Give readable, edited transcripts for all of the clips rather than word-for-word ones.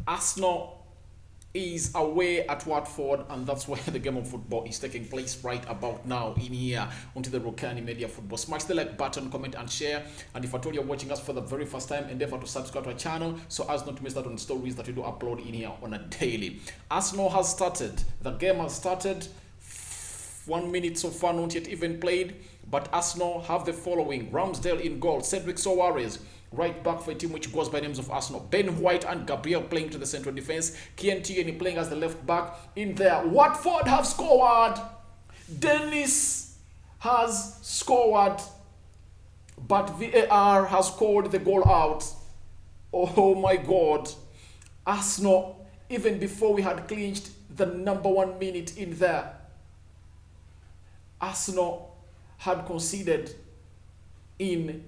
Arsenal is away at Watford, and that's where the game of football is taking place right about now in here onto the Rokani Media Football. Smash the like button, comment and share, and if at all you're watching us for the very first time, endeavor to subscribe to our channel so as not to miss out on the stories that we do upload in here on a daily. Arsenal has started, the game has started. 1 minute so far, not yet even played, but Arsenal have the following: Ramsdale in goal, Cedric Soares right back for a team which goes by names of Arsenal, Ben White and Gabriel playing to the central defense, Kieran Tierney playing as the left back in there. Watford have scored, Dennis has scored, but VAR has called the goal out. Oh my God. Arsenal, even before we had clinched the number 1 minute in there, Arsenal had conceded in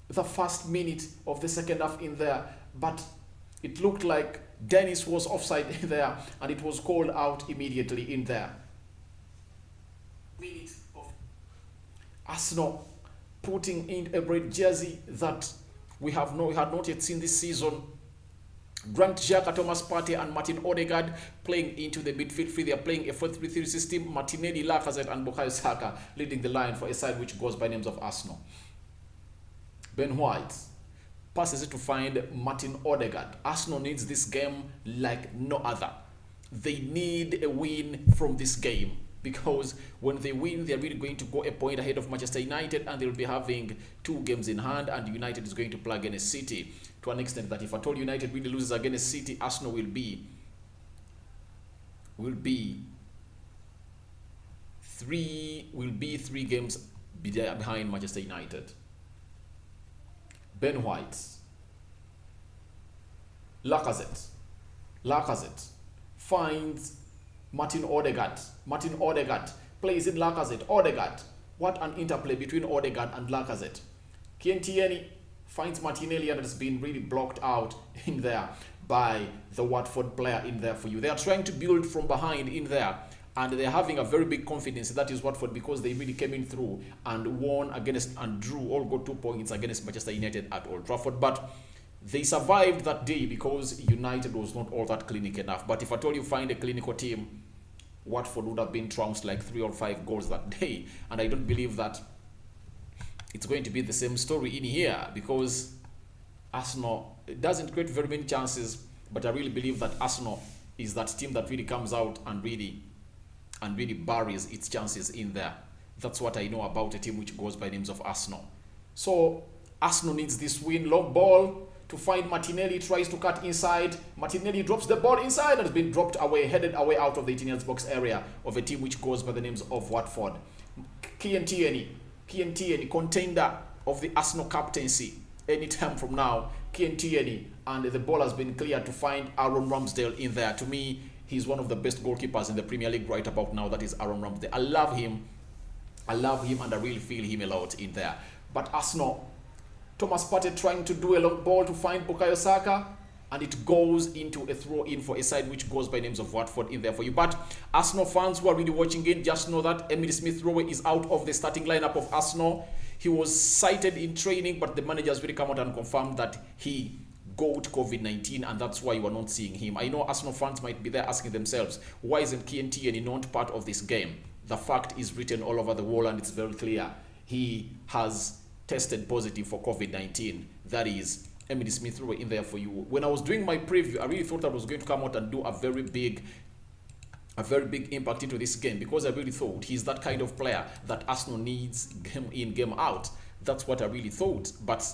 the first minute of the second half in there, but it looked like Dennis was offside in there, and it was called out immediately in there. Minute of Arsenal putting in a red jersey that we had not yet seen this season. Grant Xhaka, Thomas Partey and Martin Odegaard playing into the midfield three. They are playing a 4-3-3 system. Martinelli, Lacazette and Bukayo Saka leading the line for a side which goes by names of Arsenal. Ben White passes it to find Martin Odegaard. Arsenal needs this game like no other. They need a win from this game, because when they win, they're really going to go a point ahead of Manchester United, and they'll be having 2 games in hand, and United is going to play against City to an extent that if at all United really loses against City, Arsenal will be 3 games behind Manchester United. Ben White, Lacazette finds Martin Odegaard. Martin Odegaard plays in Lacazette. Odegaard, what an interplay between Odegaard and Lacazette. Kieran Tierney finds Martinelli, and it's been really blocked out in there by the Watford player in there for you. They are trying to build from behind in there, and they're having a very big confidence. That is Watford, because they really came in through and won against and drew all got 2 points against Manchester United at Old Trafford. But they survived that day because United was not all that clinical enough. But if at all you find a clinical team, Watford would have been trounced like 3 or 5 goals that day. And I don't believe that it's going to be the same story in here, because Arsenal doesn't create very many chances, but I really believe that Arsenal is that team that really comes out and really buries its chances in there. That's what I know about a team which goes by names of Arsenal. So Arsenal needs this win. Long ball to find Martinelli, tries to cut inside. Martinelli drops the ball inside and has been dropped away, headed away out of the 18 yards box area of a team which goes by the names of Watford. Kieran Tierney, contender of the Arsenal captaincy anytime from now. Kieran Tierney, and the ball has been cleared to find Aaron Ramsdale in there. To me, he's one of the best goalkeepers in the Premier League right about now. That is Aaron Ramsdale. I love him, and I really feel him a lot in there. But Arsenal, Thomas Partey trying to do a long ball to find Bukayo Saka, and it goes into a throw-in for a side which goes by names of Watford in there for you. But Arsenal fans who are really watching it, just know that Emile Smith-Rowe is out of the starting lineup of Arsenal. He was cited in training, but the manager has really come out and confirmed that he got COVID-19, and that's why you are not seeing him. I know Arsenal fans might be there asking themselves, why isn't Kieran Tierney not part of this game? The fact is written all over the wall, and it's very clear. He has tested positive for COVID-19. That is Emile Smith-Rowe in there for you. When I was doing my preview, I really thought I was going to come out and do a very big impact into this game, because I really thought he's that kind of player that Arsenal needs game in, game out. That's what I really thought. But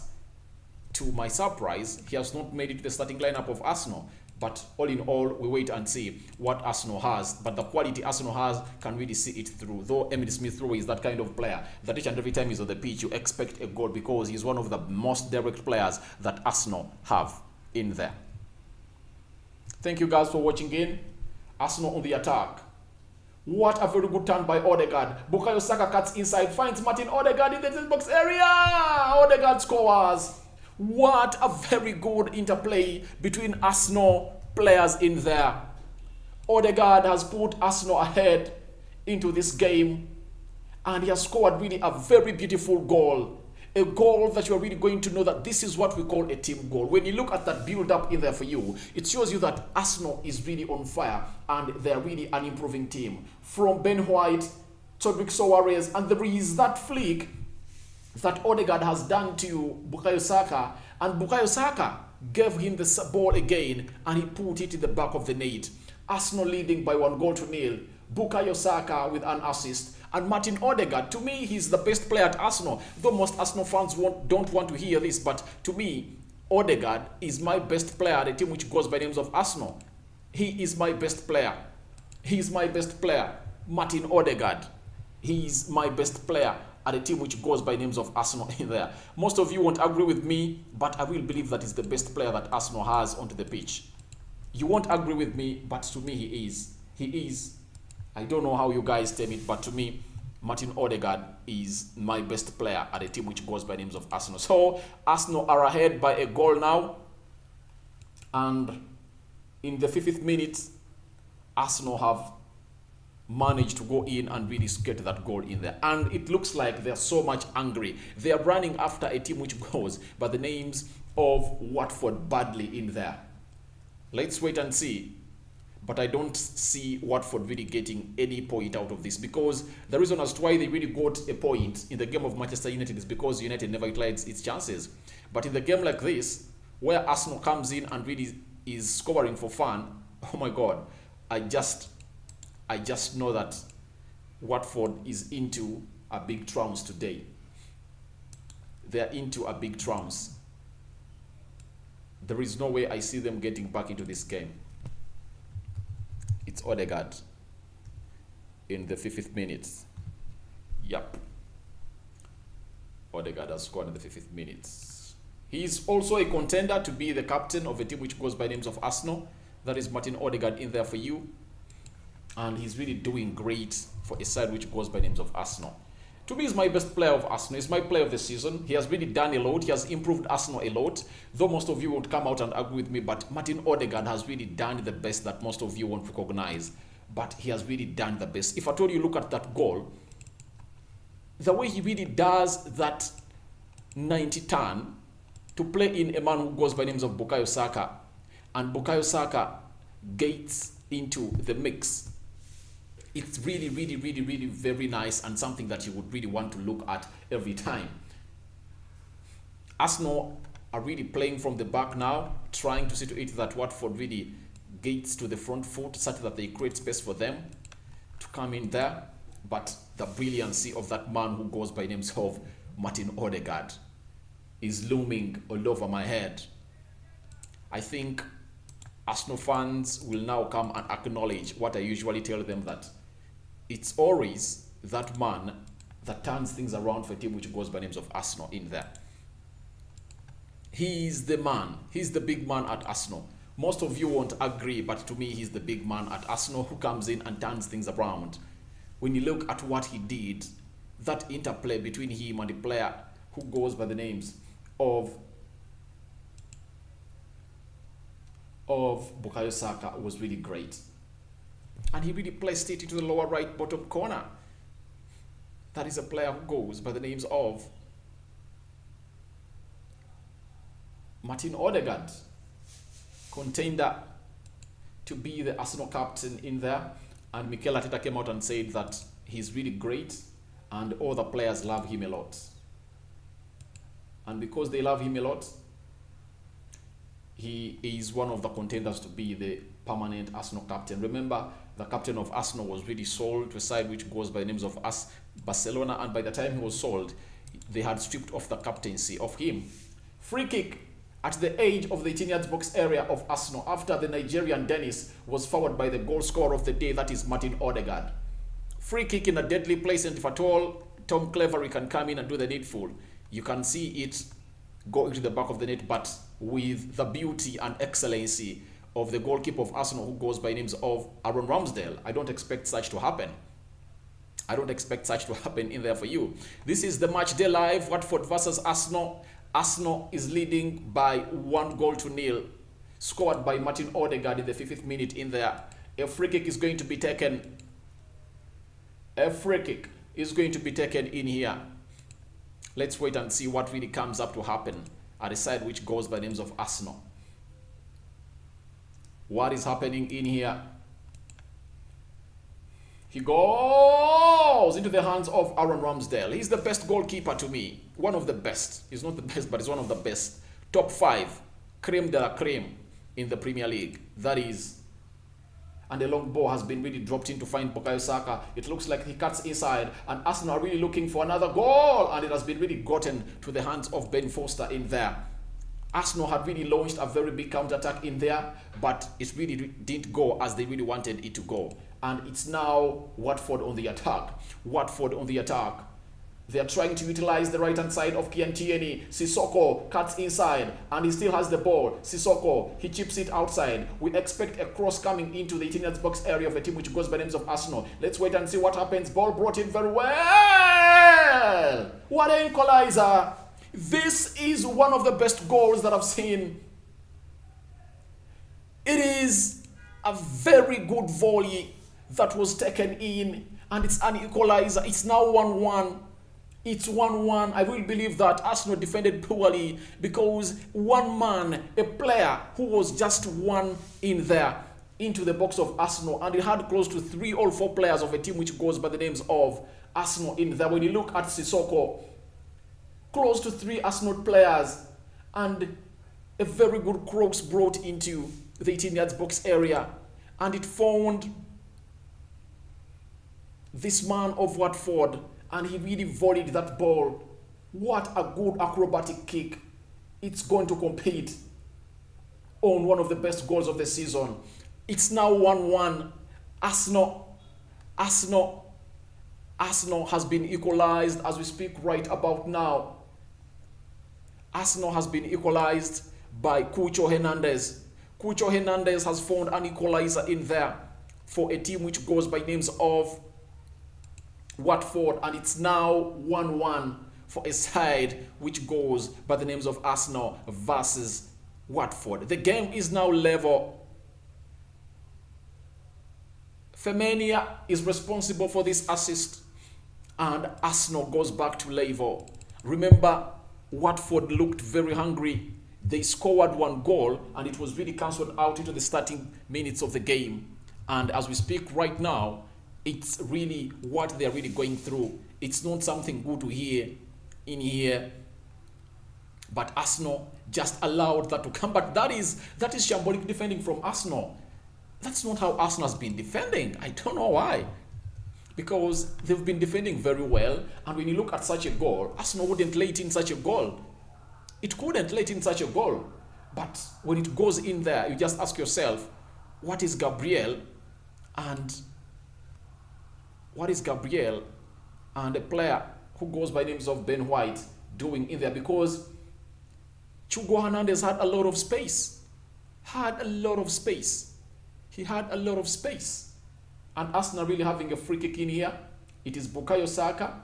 to my surprise, he has not made it to the starting lineup of Arsenal. But all in all, we wait and see what Arsenal has. But the quality Arsenal has can really see it through. Though Emile Smith-Rowe is that kind of player that each and every time he's on the pitch, you expect a goal, because he's one of the most direct players that Arsenal have in there. Thank you guys for watching in. Arsenal on the attack. What a very good turn by Odegaard. Bukayo Saka cuts inside, finds Martin Odegaard in the 10 box area. Odegaard scores. What a very good interplay between Arsenal players in there. Odegaard has put Arsenal ahead into this game, and he has scored really a very beautiful goal. A goal that you are really going to know that this is what we call a team goal. When you look at that build-up in there for you, it shows you that Arsenal is really on fire and they're really an improving team. From Ben White, Todrick Soares, and there is that flick that Odegaard has done to Bukayo Saka, and Bukayo Saka gave him the ball again and he put it in the back of the net. Arsenal leading by 1-0. Bukayo Saka with an assist. And Martin Odegaard, to me, he's the best player at Arsenal. Though most Arsenal fans don't want to hear this, but to me, Odegaard is my best player at a team which goes by names of Arsenal. He is my best player. He is my best player. Martin Odegaard. He is my best player at a team which goes by names of Arsenal in there. Most of you won't agree with me, but I will believe that he's the best player that Arsenal has onto the pitch. You won't agree with me, but to me he is. He is. I don't know how you guys term it, but to me, Martin Odegaard is my best player at a team which goes by names of Arsenal. So, Arsenal are ahead by a goal now. And in the 50th minute, Arsenal have managed to go in and really get that goal in there. And it looks like they're so much angry. They are running after a team which goes by the names of Watford badly in there. Let's wait and see. But I don't see Watford really getting any point out of this, because the reason as to why they really got a point in the game of Manchester United is because United never utilized its chances. But in the game like this, where Arsenal comes in and really is scoring for fun, oh my God, I just know that Watford is into a big trounced today. They're into a big trounced. There is no way I see them getting back into this game. It's Odegaard in the 50th minute. Yep. Odegaard has scored in the 50th minute. He is also a contender to be the captain of a team which goes by names of Arsenal. That is Martin Odegaard in there for you. And he's really doing great for a side which goes by names of Arsenal. To me, he's my best player of Arsenal. He's my player of the season. He has really done a lot. He has improved Arsenal a lot. Though most of you won't come out and agree with me, but Martin Odegaard has really done the best that most of you won't recognize. But he has really done the best. If I told you, look at that goal, the way he really does that 90 turn to play in a man who goes by names of Bukayo Saka, and Bukayo Saka gets into the mix. It's really, really, really, really very nice and something that you would really want to look at every time. Arsenal are really playing from the back now, trying to see to it that Watford really gets to the front foot such that they create space for them to come in there. But the brilliancy of that man who goes by names of Martin Odegaard is looming all over my head. I think Arsenal fans will now come and acknowledge what I usually tell them, that it's always that man that turns things around for a team which goes by names of Arsenal in there. He's the man. He's the big man at Arsenal. Most of you won't agree, but to me, he's the big man at Arsenal who comes in and turns things around. When you look at what he did, that interplay between him and the player who goes by the names of Bukayo Saka was really great. And he really placed it into the lower right bottom corner. That is a player who goes by the names of Martin Odegaard, contender to be the Arsenal captain in there. And Mikel Arteta came out and said that he's really great and all the players love him a lot. And because they love him a lot, he is one of the contenders to be the permanent Arsenal captain. Remember, the captain of Arsenal was really sold to a side which goes by the names of Barcelona, and by the time he was sold, they had stripped off the captaincy of him. Free kick at the edge of the 18-yard box area of Arsenal after the Nigerian Dennis was fouled by the goal scorer of the day, that is Martin Odegaard. Free kick in a deadly place, and if at all Tom Cleverley can come in and do the needful, you can see it go into the back of the net, but with the beauty and excellency of the goalkeeper of Arsenal who goes by names of Aaron Ramsdale. I don't expect such to happen. I don't expect such to happen in there for you. This is the match day live, Watford versus Arsenal. Arsenal is leading by 1-0, scored by Martin Odegaard in the 50th minute in there. A free kick is going to be taken. A free kick is going to be taken in here. Let's wait and see what really comes up to happen at a side which goes by the names of Arsenal. What is happening in here? He goes into the hands of Aaron Ramsdale. He's the best goalkeeper to me. One of the best. He's not the best, but he's one of the best. Top 5. Creme de la creme in the Premier League. That is. And the long ball has been really dropped in to find Bukayo Saka. It looks like he cuts inside. And Arsenal are really looking for another goal. And it has been really gotten to the hands of Ben Foster in there. Arsenal had really launched a very big counter-attack in there. But it really didn't go as they really wanted it to go. And it's now Watford on the attack. Watford on the attack. They are trying to utilize the right-hand side of Kian Tierney. Sissoko cuts inside and he still has the ball. Sissoko, he chips it outside. We expect a cross coming into the 18 yards box area of a team which goes by the names of Arsenal. Let's wait and see what happens. Ball brought in very well. What an equalizer. This is one of the best goals that I've seen. It is a very good volley that was taken in, and it's an equalizer. It's now 1-1. It's 1-1. I will believe that Arsenal defended poorly because one man, a player who was just one in there into the box of Arsenal, and it had close to 3 or 4 players of a team which goes by the names of Arsenal in there. When you look at Sissoko, close to 3 Arsenal players, and a very good cross brought into the 18 yards box area, and it found this man of Watford, and he really volleyed that ball. What a good acrobatic kick. It's going to compete on one of the best goals of the season. It's now 1-1. Arsenal has been equalized as we speak right about now. Arsenal has been equalized by Cucho Hernandez. Cucho Hernandez has found an equalizer in there for a team which goes by names of Watford, and it's now 1-1 for a side which goes by the names of Arsenal versus Watford. The game is now level. Femenia is responsible for this assist, and Arsenal goes back to level. Remember, Watford looked very hungry. They scored 1 goal, and it was really cancelled out into the starting minutes of the game. And as we speak right now, it's really what they're really going through. It's not something good to hear in here. But Arsenal just allowed that to come. But that is shambolic defending from Arsenal. That's not how Arsenal has been defending. I don't know why. Because they've been defending very well. And when you look at such a goal, Arsenal wouldn't let in such a goal. It couldn't let in such a goal. But when it goes in there, you just ask yourself, what is Gabriel and a player who goes by names of Ben White doing in there? Because Chugo Hernandez had a lot of space. He had a lot of space. And Arsenal really having a free kick in here. It is Bukayo Saka.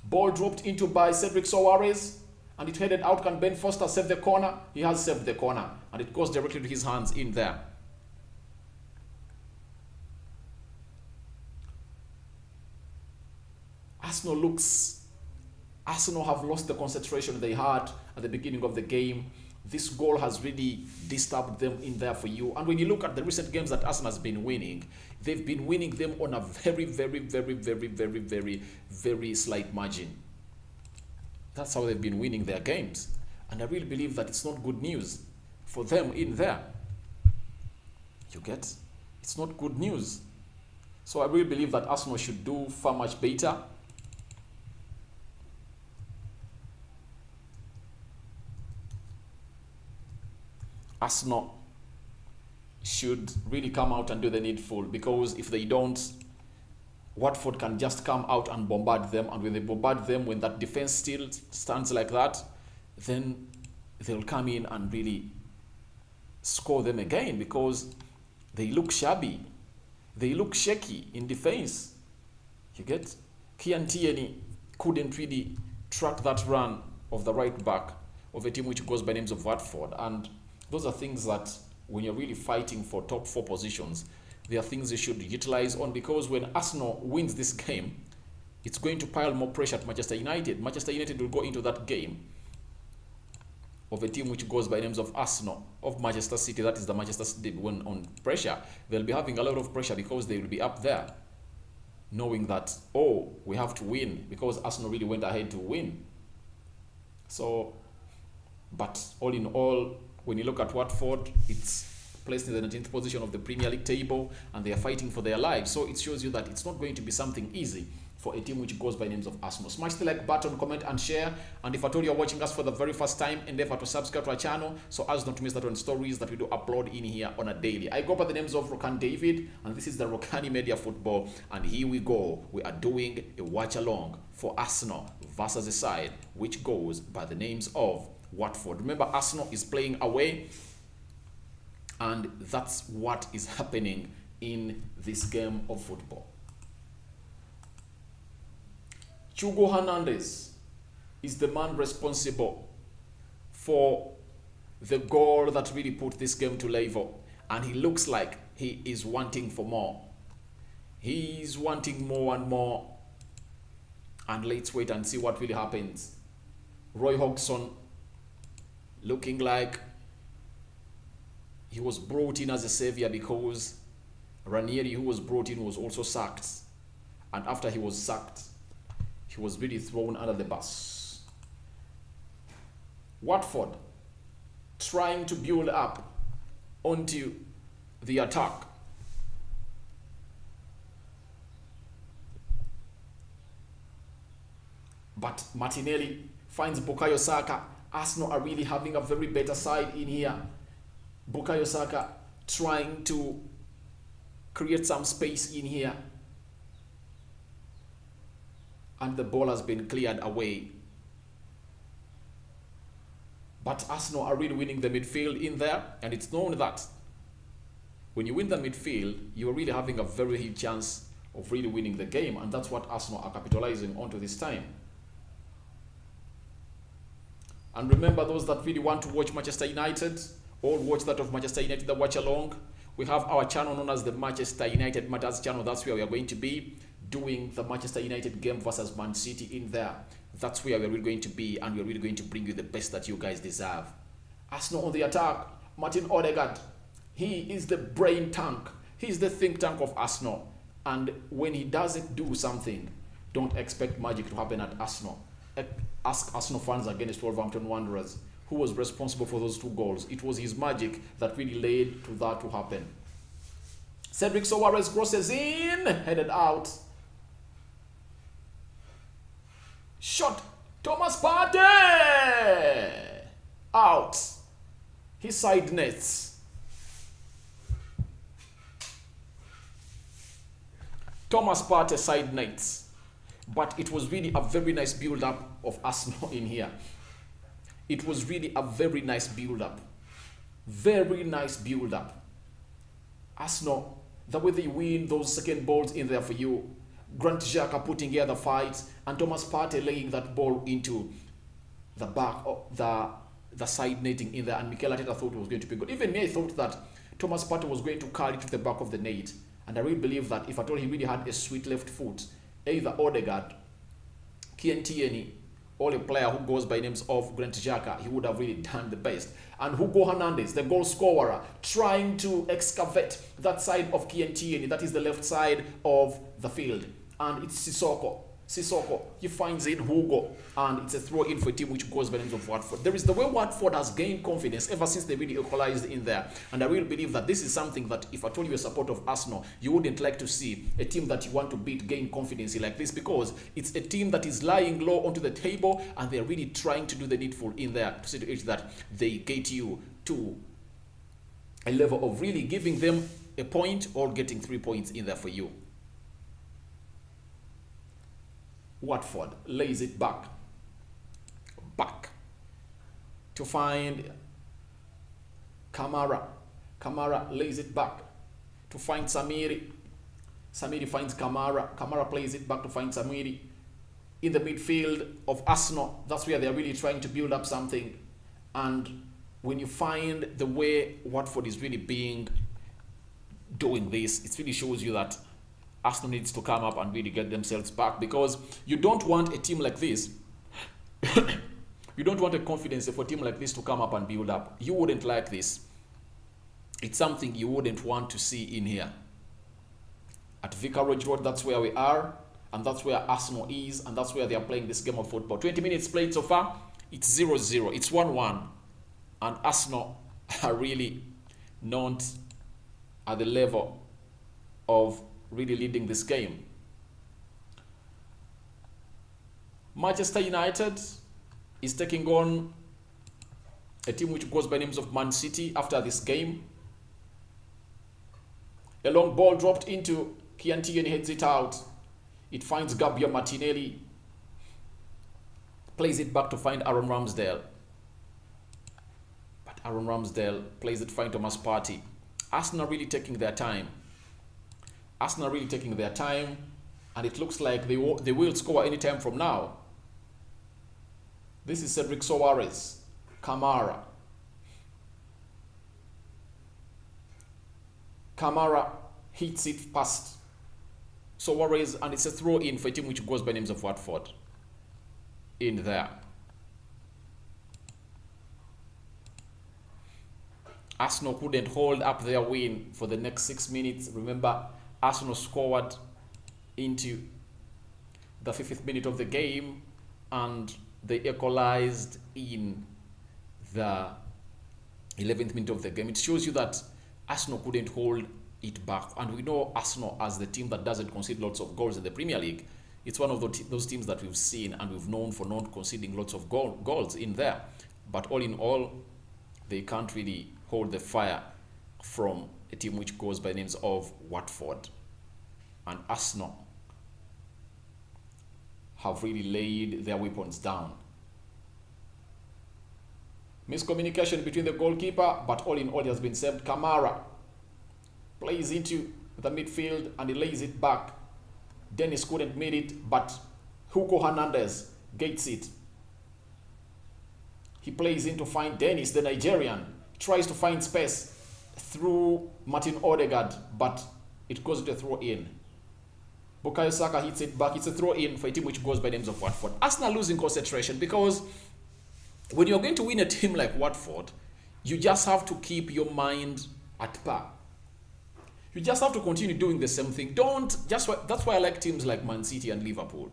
Ball dropped into by Cedric Soares. And it headed out. Can Ben Foster save the corner? He has saved the corner. And it goes directly to his hands in there. Arsenal have lost the concentration they had at the beginning of the game. This goal has really disturbed them in there for you. And when you look at the recent games that Arsenal has been winning, they've been winning them on a very, very, very, very, very, very, very slight margin. That's how they've been winning their games. And I really believe that it's not good news for them in there. You get? It's not good news. So I really believe that Arsenal should do far much better. Arsenal should really come out and do the needful, because if they don't, Watford can just come out and bombard them, and when they bombard them, when that defense still stands like that, then they'll come in and really score them again, because they look shabby. They look shaky in defense. You get? Kian Tierney couldn't really track that run of the right back of a team which goes by names of Watford, and those are things that when you're really fighting for top 4 positions, they are things you should utilize on, because when Arsenal wins this game, it's going to pile more pressure at Manchester United. Manchester United will go into that game of a team which goes by names of Arsenal, of Manchester City. That is the Manchester City. When on pressure, they'll be having a lot of pressure because they will be up there, knowing that, oh, we have to win, because Arsenal really went ahead to win. So, but all in all, when you look at Watford, it's placed in the 19th position of the Premier League table, and they are fighting for their lives. So it shows you that it's not going to be something easy for a team which goes by names of Arsenal. Smash the like button, comment and share. And if at all you're watching us for the very first time, endeavor to subscribe to our channel so as not to miss out on stories that we do upload in here on a daily. I go by the names of Rokani David, and this is the Rokani Media Football. And here we go. We are doing a watch along for Arsenal versus a side which goes by the names of Watford. Remember, Arsenal is playing away, and that's what is happening in this game of football. Hugo Hernandez is the man responsible for the goal that really put this game to level, and he looks like he is wanting for more. He's wanting more and more, and let's wait and see what really happens. Roy Hodgson looking like he was brought in as a savior, because Ranieri, who was brought in, was also sacked, and after he was sacked, he was really thrown under the bus. Watford trying to build up onto the attack. But Martinelli finds Bukayo Saka. Arsenal are really having a very better side in here. Bukayo Saka trying to create some space in here, and the ball has been cleared away. But Arsenal are really winning the midfield in there, and it's known that when you win the midfield, you're really having a very huge chance of really winning the game, and that's what Arsenal are capitalizing onto this time. And remember, those that really want to watch Manchester United, or watch that of Manchester United, the watch along, we have our channel known as the Manchester United Matters channel. That's where we are going to be doing the Manchester United game versus Man City in there. That's where we're really going to be, and we're really going to bring you the best that you guys deserve. Arsenal on the attack. Martin Odegaard, he is the brain tank. He's the think tank of Arsenal. And when he doesn't do something, don't expect magic to happen at Arsenal. Ask Arsenal fans against Wolverhampton Wanderers, who was responsible for those 2 goals. It was his magic that really led to that to happen. Cedric Soares crosses in, headed out. Shot, Thomas Partey! Out. He side nets. Thomas Partey side nets. But it was really a very nice build-up of Arsenal in here. It was really a very nice build-up. Very nice build-up. Arsenal, the way they win those second balls in there for you. Grant Xhaka putting here the fight, and Thomas Partey laying that ball into the back of the side netting in there, and Mikel Arteta thought it was going to be good. Even me, I thought that Thomas Partey was going to carry it to the back of the net, and I really believe that if at all he really had a sweet left foot, either Odegaard, Kieran Tierney, or a player who goes by names of Grant Xhaka, he would have really done the best. And Hugo Hernandez, the goal scorer, trying to excavate that side of Kieran Tierney, that is the left side of the field. And it's Sissoko. Sissoko, he finds in Hugo, and it's a throw in for a team which goes by the names of Watford. There is the way Watford has gained confidence ever since they really equalized in there. And I really believe that this is something that if I told you a supporter of Arsenal, you wouldn't like to see a team that you want to beat gain confidence like this, because it's a team that is lying low onto the table, and they're really trying to do the needful in there to see to it that they get you to a level of really giving them a point or getting 3 points in there for you. Watford lays it back to find Kamara. Kamara lays it back to find Samiri. Samiri finds Kamara. Kamara plays it back to find Samiri. In the midfield of Arsenal, that's where they're really trying to build up something. And when you find the way Watford is really doing this, it really shows you that Arsenal needs to come up and really get themselves back, because you don't want a team like this. You don't want a confidence for a team like this to come up and build up. You wouldn't like this. It's something you wouldn't want to see in here. At Vicarage Road, that's where we are, and that's where Arsenal is, and that's where they are playing this game of football. 20 minutes played so far, it's 0-0, it's 1-1, and Arsenal are really not at the level of really leading this game. Manchester United is taking on a team which goes by names of Man City after this game. A long ball dropped into Chianti and heads it out. It finds Gabriel Martinelli. Plays it back to find Aaron Ramsdale. But Aaron Ramsdale plays it fine Thomas Partey. Arsenal really taking their time. Arsenal really taking their time. And it looks like they will score any time from now. This is Cedric Soares. Kamara. Kamara hits it past Soares, and it's a throw in for a team which goes by names of Watford. In there. Arsenal couldn't hold up their win for the next 6 minutes. Remember, Arsenal scored into the 50th minute of the game, and they equalized in the 11th minute of the game. It shows you that Arsenal couldn't hold it back. And we know Arsenal as the team that doesn't concede lots of goals in the Premier League. It's one of those teams that we've seen and we've known for not conceding lots of goals in there. But all in all, they can't really hold the fire from a team which goes by names of Watford. And Arsenal have really laid their weapons down. Miscommunication between the goalkeeper, but all in all, he has been saved. Kamara plays into the midfield and he lays it back. Dennis couldn't meet it, but Hugo Hernandez gets it. He plays in to find Dennis, the Nigerian. Tries to find space through Martin Odegaard, but it goes to throw in. Bukayo Saka hits it back. It's a throw in for a team which goes by names of Watford. Arsenal losing concentration, because when you're going to win a team like Watford, you just have to keep your mind at par. You just have to continue doing the same thing. That's why I like teams like Man City and Liverpool.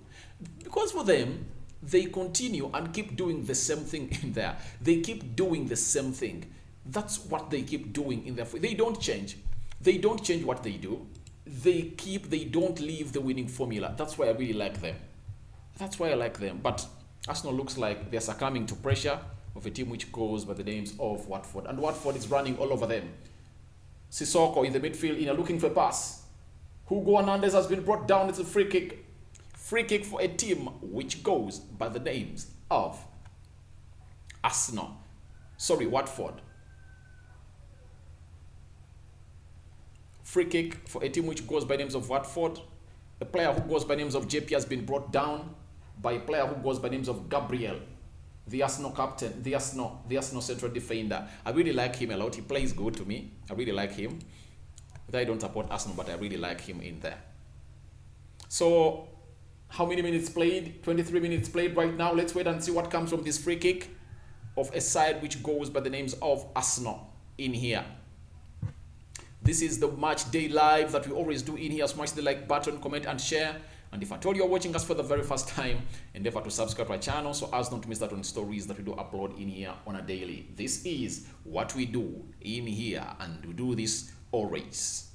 Because for them, they continue and keep doing the same thing in there. They keep doing the same thing. That's what they keep doing in there. They don't change. They don't change what they do. They don't leave the winning formula. That's why I really like them. That's why I like them. But Arsenal looks like they're succumbing to pressure of a team which goes by the names of Watford. And Watford is running all over them. Sissoko in the midfield, looking for a pass. Hugo Hernandez has been brought down. It's a free kick. Free kick for a team which goes by the names of Watford. Free kick for a team which goes by names of Watford. A player who goes by names of JP has been brought down by a player who goes by names of Gabriel, the Arsenal captain, the Arsenal central defender. I really like him a lot. He plays good to me. I really like him. I don't support Arsenal, but I really like him in there. So, how many minutes played? 23 minutes played right now. Let's wait and see what comes from this free kick of a side which goes by the names of Arsenal in here. This is the Match Day Live that we always do in here. Smash the like button, comment and share. And if at all you're watching us for the very first time, endeavor to subscribe to our channel so as not to miss out on stories that we do upload in here on a daily. This is what we do in here, and we do this always.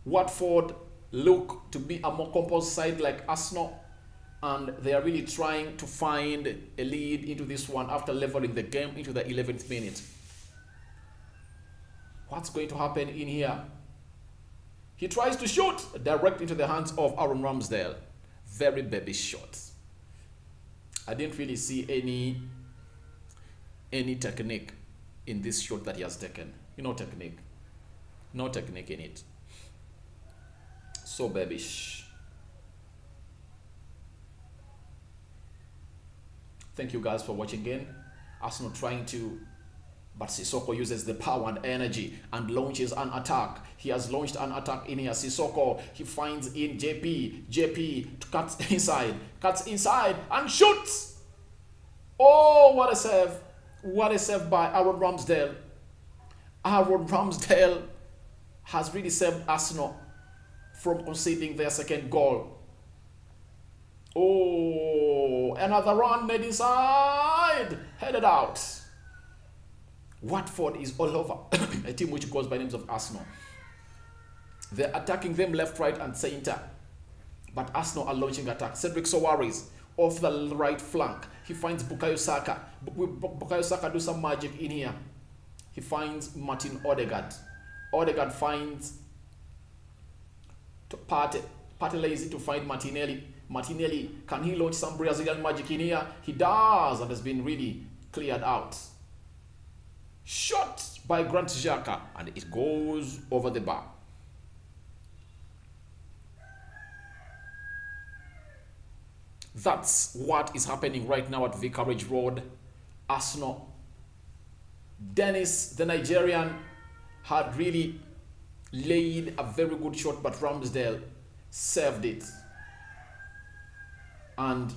Watford look to be a more composed side like Arsenal, and they are really trying to find a lead into this one after leveling the game into the 11th minute. What's going to happen in here? He tries to shoot direct into the hands of Aaron Ramsdale. Very baby shot. I didn't really see any technique in this shot that he has taken. No technique in it. So babyish. Thank you guys for watching again. Arsenal trying to But Sissoko uses the power and energy and launches an attack. He has launched an attack in here. Sissoko, he finds in JP. JP cuts inside and shoots. Oh, what a save. What a save by Aaron Ramsdale. Aaron Ramsdale has really saved Arsenal from conceding their second goal. Oh, another run made inside. Headed out. Watford is all over. A team which goes by names of Arsenal. They're attacking them left, right, and center. But Arsenal are launching attack. Cedric Soares off the right flank. He finds Bukayo Saka. Bukayo Saka do some magic in here. He finds Martin Odegaard. Odegaard finds Partey. Partey lazy to find Martinelli. Martinelli, can he launch some Brazilian magic in here? He does, and has been really cleared out. Shot by Grant Xhaka, and it goes over the bar. That's what is happening right now at Vicarage Road. Arsenal. Dennis, the Nigerian, had really laid a very good shot, but Ramsdale saved it. And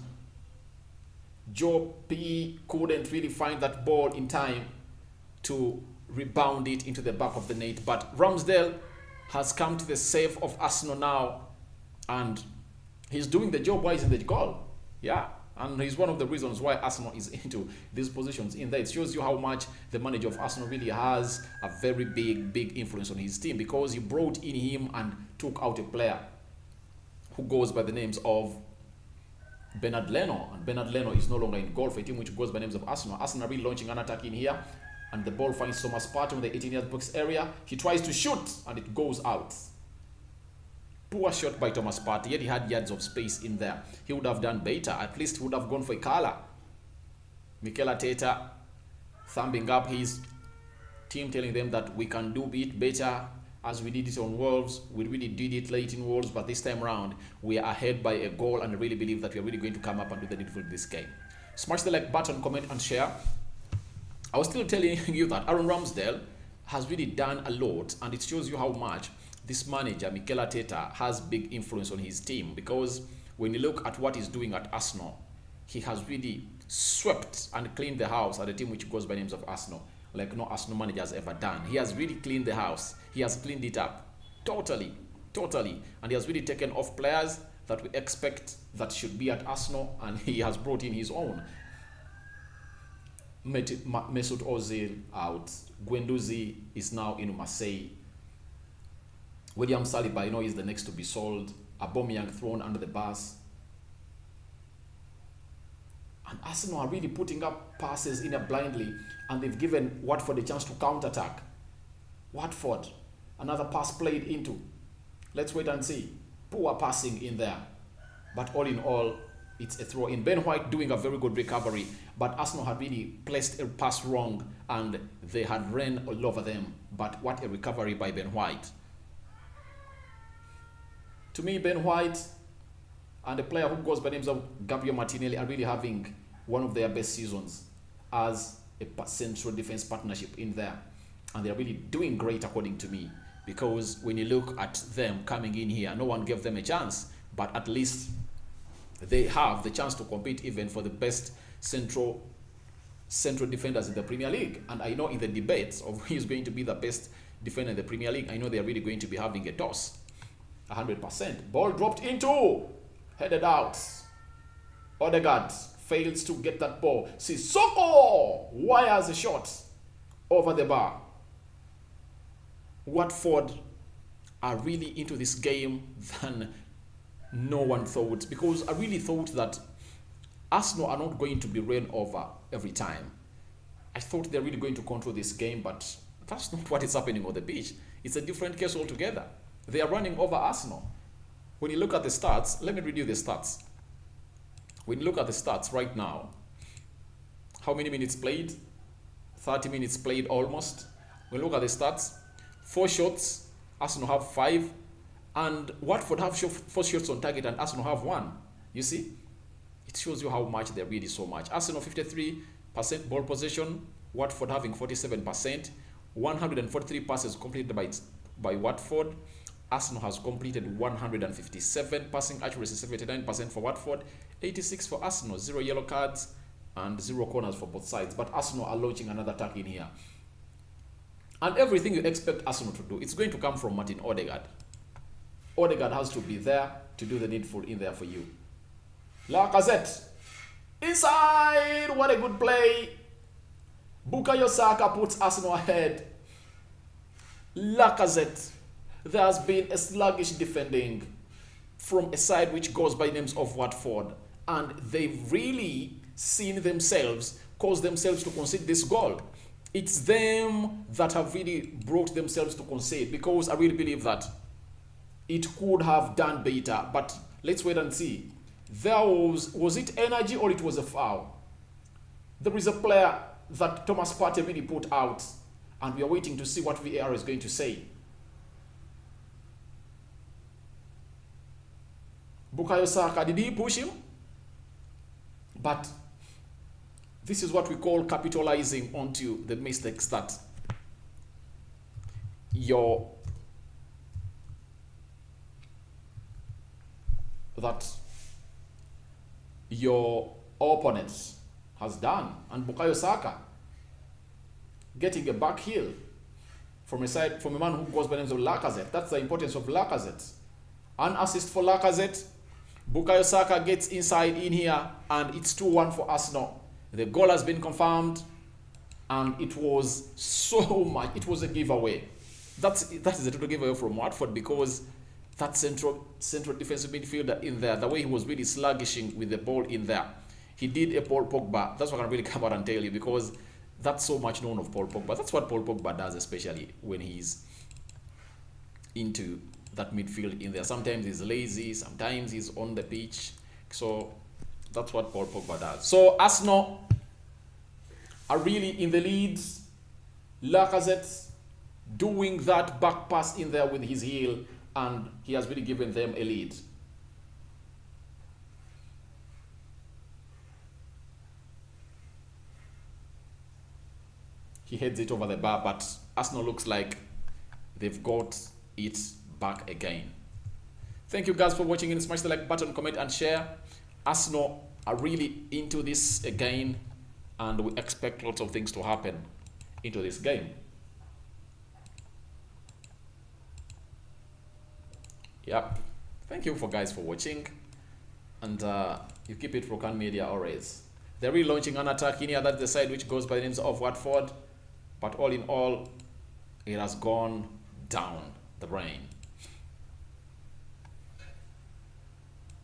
Joe P couldn't really find that ball in time to rebound it into the back of the net. But Ramsdale has come to the save of Arsenal now, and he's doing the job while he's in the goal. Yeah, and he's one of the reasons why Arsenal is into these positions in there. It shows you how much the manager of Arsenal really has a very big influence on his team, because he brought in him and took out a player who goes by the names of Bernard Leno. And Bernard Leno is no longer in goal for a team which goes by names of Arsenal. Arsenal are really launching an attack in here, and the ball finds Thomas Partey in the 18-yard box area. He tries to shoot, and it goes out. Poor shot by Thomas Partey, yet he had yards of space in there. He would have done better. At least he would have gone for a color. Mikel Arteta thumbing up his team, telling them that we can do it better as we did it on Wolves. We really did it late in Wolves, but this time around, we are ahead by a goal, and I really believe that we are really going to come up and do the needful in this game. Smash the like button, comment, and share. I was still telling you that Aaron Ramsdale has really done a lot, and it shows you how much this manager, Mikel Arteta, has big influence on his team, because when you look at what he's doing at Arsenal, he has really swept and cleaned the house at a team which goes by names of Arsenal, like no Arsenal manager has ever done. He has really cleaned the house. He has cleaned it up totally, and he has really taken off players that we expect that should be at Arsenal, and he has brought in his own. Mesut Ozil out. Guendouzi is now in Marseille. William Saliba, is the next to be sold. Aubameyang thrown under the bus. And Arsenal are really putting up passes in blindly, and they've given Watford a chance to counter-attack. Watford, another pass played into. Let's wait and see. Poor passing in there. But all in all, it's a throw-in. Ben White doing a very good recovery, but Arsenal had really placed a pass wrong, and they had ran all over them. But what a recovery by Ben White. To me, Ben White and a player who goes by names of Gabriel Martinelli are really having one of their best seasons as a central defense partnership in there. And they're really doing great according to me, because when you look at them coming in here, no one gave them a chance, but at least they have the chance to compete even for the best central defenders in the Premier League. And I know in the debates of who is going to be the best defender in the Premier League, I know they're really going to be having a toss. 100%. Ball dropped into. Headed out. Odegaard fails to get that ball. Sissoko wires a shot over the bar. Watford are really into this game than no one thought, because I really thought that Arsenal are not going to be ran over every time. I thought they're really going to control this game, but that's not what is happening on the pitch. It's a different case altogether. They are running over Arsenal. When you look at the stats, let me read you the stats. When you look at the stats right now, how many minutes played? 30 minutes played almost. When you look at the stats, 4 shots, Arsenal have 5, and Watford have 4 shots on target and Arsenal have 1. You see? It shows you how much they're really so much. Arsenal 53% ball possession, Watford having 47%, 143 passes completed by Watford. Arsenal has completed 157, passing accuracy 79% for Watford, 86 for Arsenal, 0 yellow cards and 0 corners for both sides. But Arsenal are launching another attack in here. And everything you expect Arsenal to do, it's going to come from Martin Odegaard. Odegaard has to be there to do the needful in there for you. Lacazette. Inside! What a good play. Bukayo Saka puts Arsenal ahead. Lacazette. There has been a sluggish defending from a side which goes by names of Watford. And they've really seen themselves, caused themselves to concede this goal. It's them that have really brought themselves to concede, because I really believe that it could have done better. But let's wait and see. There was it energy or it was a foul? There is a player that Thomas Partey really put out, and we are waiting to see what VAR is going to say. Bukayo Saka, did he push him? But this is what we call capitalizing onto the mistakes that your opponent has done. And Bukayo Saka getting a back heel from a man who goes by the name of Lacazette. That's the importance of Lacazette. An assist for Lacazette. Bukayo Saka gets inside in here, and it's 2-1 for Arsenal. The goal has been confirmed, and it was so much. It was a giveaway. That is a total giveaway from Watford, because that central defensive midfielder in there, the way he was really sluggishing with the ball in there, he did a Paul Pogba. That's what I can really come out and tell you, because that's so much known of Paul Pogba. That's what Paul Pogba does, especially when he's into that midfield in there. Sometimes he's lazy, sometimes he's on the pitch. So that's what Paul Pogba does. So Arsenal are really in the leads. Lacazette doing that back pass in there with his heel, and he has really given them a lead. He heads it over the bar, but Arsenal looks like they've got it back again. Thank you guys for watching, and smash the like button, comment and share. Arsenal are really into this again, and we expect lots of things to happen into this game. Yep. Thank you guys for watching, and you keep it Rokani Media always. They're relaunching an attack in here. That's the side which goes by the names of Watford, but all in all, it has gone down the drain.